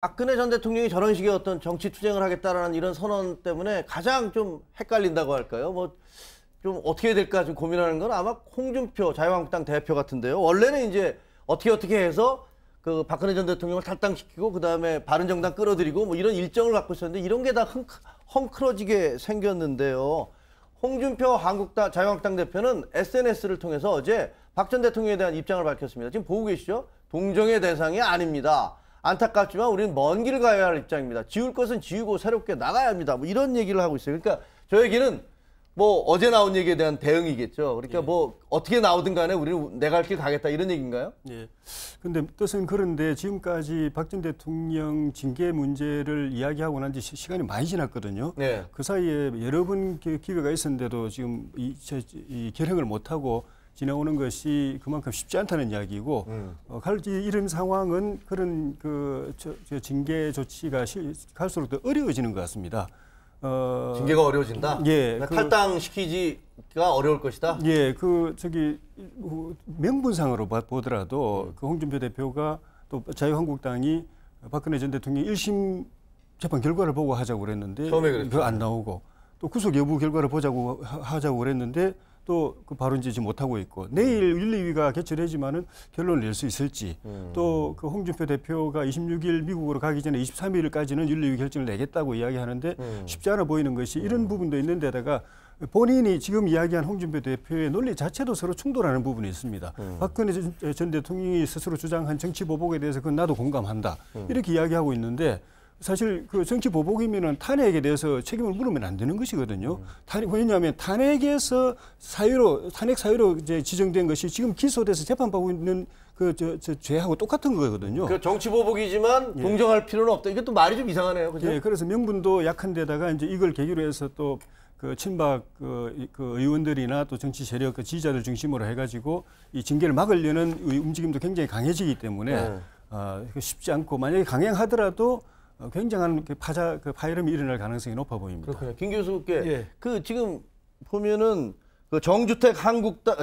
박근혜 전 대통령이 저런 식의 어떤 정치 투쟁을 하겠다라는 이런 선언 때문에 가장 좀 헷갈린다고 할까요? 뭐 좀 어떻게 해야 될까 좀 고민하는 건 아마 홍준표 자유한국당 대표 같은데요. 원래는 이제 어떻게 해서 그 박근혜 전 대통령을 탈당시키고 그다음에 바른정당 끌어들이고 뭐 이런 일정을 갖고 있었는데 이런 게 다 헝클어지게 생겼는데요. 홍준표 자유한국당 대표는 SNS를 통해서 어제 박 전 대통령에 대한 입장을 밝혔습니다. 지금 보고 계시죠? 동정의 대상이 아닙니다. 안타깝지만 우리는 먼 길을 가야 할 입장입니다. 지울 것은 지우고 새롭게 나가야 합니다. 뭐 이런 얘기를 하고 있어요. 그러니까 저 얘기는 뭐 어제 나온 얘기에 대한 대응이겠죠. 그러니까 뭐 어떻게 나오든 간에 우리는 내 갈 길 가겠다 이런 얘기인가요? 예. 근데 뜻은 그런데 지금까지 박 전 대통령 징계 문제를 이야기하고 난 지 시간이 많이 지났거든요. 네. 그 사이에 여러 번 기회가 있었는데도 지금 이 결행을 못하고 지나오는 것이 그만큼 쉽지 않다는 이야기고, 이런 상황은 그런 징계 조치가 갈수록 더 어려워지는 것 같습니다. 징계가 어려워진다? 예. 그러니까 탈당시키기가 어려울 것이다? 예, 명분상으로 보더라도 그 홍준표 대표가 또 자유한국당이 박근혜 전 대통령 1심 재판 결과를 보고 하자고 그랬는데 처음에 그랬죠. 그거 안 나오고 또 구속 여부 결과를 하자고 그랬는데 또 그 발언지지 못하고 있고 내일 윤리위가 개최되지만은 결론을 낼 수 있을지 또 그 홍준표 대표가 26일 미국으로 가기 전에 23일까지는 윤리위 결정을 내겠다고 이야기하는데 쉽지 않아 보이는 것이 이런 부분도 있는데다가 본인이 지금 이야기한 홍준표 대표의 논리 자체도 서로 충돌하는 부분이 있습니다. 박근혜 전 대통령이 스스로 주장한 정치 보복에 대해서 그건 나도 공감한다. 이렇게 이야기하고 있는데 사실 그 정치 보복이면은 탄핵에 대해서 책임을 물으면 안 되는 것이거든요. 왜냐하면 탄핵에서 탄핵 사유로 이제 지정된 것이 지금 기소돼서 재판받고 있는 죄하고 똑같은 거거든요. 그 정치 보복이지만 동정할 필요는 없다. 이게 또 말이 좀 이상하네요. 그죠? 예, 그래서 명분도 약한 데다가 이제 이걸 계기로 해서 또 그 친박 그 의원들이나 또 정치 세력 그 지지자들 중심으로 해가지고 이 징계를 막으려는 움직임도 굉장히 강해지기 때문에 쉽지 않고 만약에 강행하더라도 굉장한 파열음이 일어날 가능성이 높아 보입니다. 그렇군요. 김 교수께 지금 보면은 그 정주택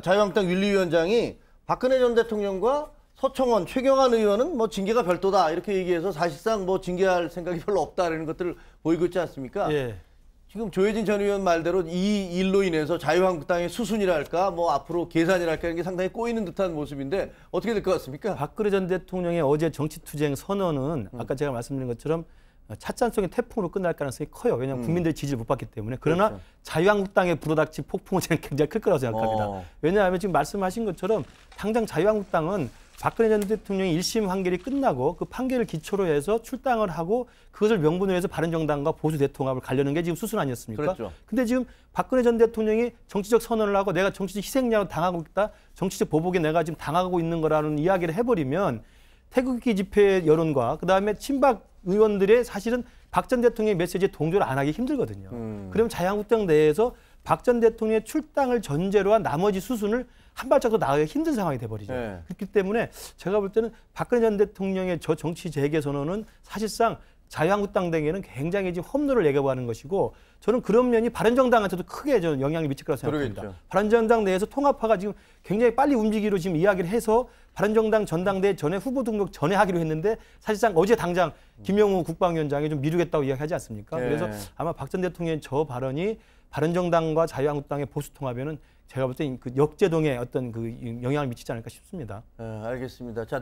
자유한국당 윤리위원장이 박근혜 전 대통령과 서청원, 최경환 의원은 뭐 징계가 별도다 이렇게 얘기해서 사실상 뭐 징계할 생각이 별로 없다라는 것들을 보이고 있지 않습니까? 예. 지금 조혜진 전 의원 말대로 이 일로 인해서 자유한국당의 수순이랄까 뭐 앞으로 계산이랄까 이런 게 상당히 꼬이는 듯한 모습인데 어떻게 될 것 같습니까? 박근혜 전 대통령의 어제 정치투쟁 선언은 아까 제가 말씀드린 것처럼 찻잔 속의 태풍으로 끝날 가능성이 커요. 왜냐하면 국민들의 지지를 못 받기 때문에. 그러나 그렇죠. 자유한국당의 불어닥친 폭풍은 저는 굉장히 클 거라고 생각합니다. 왜냐하면 지금 말씀하신 것처럼 당장 자유한국당은 박근혜 전 대통령이 1심 판결이 끝나고 그 판결을 기초로 해서 출당을 하고 그것을 명분으로 해서 바른정당과 보수 대통합을 가려는 게 지금 수순 아니었습니까? 그렇죠. 근데 지금 박근혜 전 대통령이 정치적 선언을 하고 내가 정치적 희생양을 당하고 있다. 정치적 보복에 내가 지금 당하고 있는 거라는 이야기를 해버리면 태극기 집회 여론과 그다음에 친박 의원들의 사실은 박 전 대통령의 메시지에 동조를 안 하기 힘들거든요. 그러면 자유한국당 내에서 박 전 대통령의 출당을 전제로 한 나머지 수순을 한 발짝도 나가기 힘든 상황이 돼버리죠. 그렇기 때문에 제가 볼 때는 박근혜 전 대통령의 저 정치 재개 선언은 사실상 자유한국당 등에는 굉장히 지금 험로를 예고하는 것이고 저는 그런 면이 바른정당한테도 크게 저는 영향을 미칠 거라고 생각합니다. 그러겠죠. 바른정당 내에서 통합화가 지금 굉장히 빨리 움직이기로 지금 이야기를 해서 바른정당 전당대회 전에 후보 등록 전에 하기로 했는데 사실상 어제 당장 김영우 국방위원장이 좀 미루겠다고 이야기하지 않습니까? 그래서 아마 박 전 대통령의 저 발언이 바른정당과 자유한국당의 보수 통합에는 제가 볼 때 그 역제동의 어떤 그 영향을 미치지 않을까 싶습니다. 알겠습니다. 자,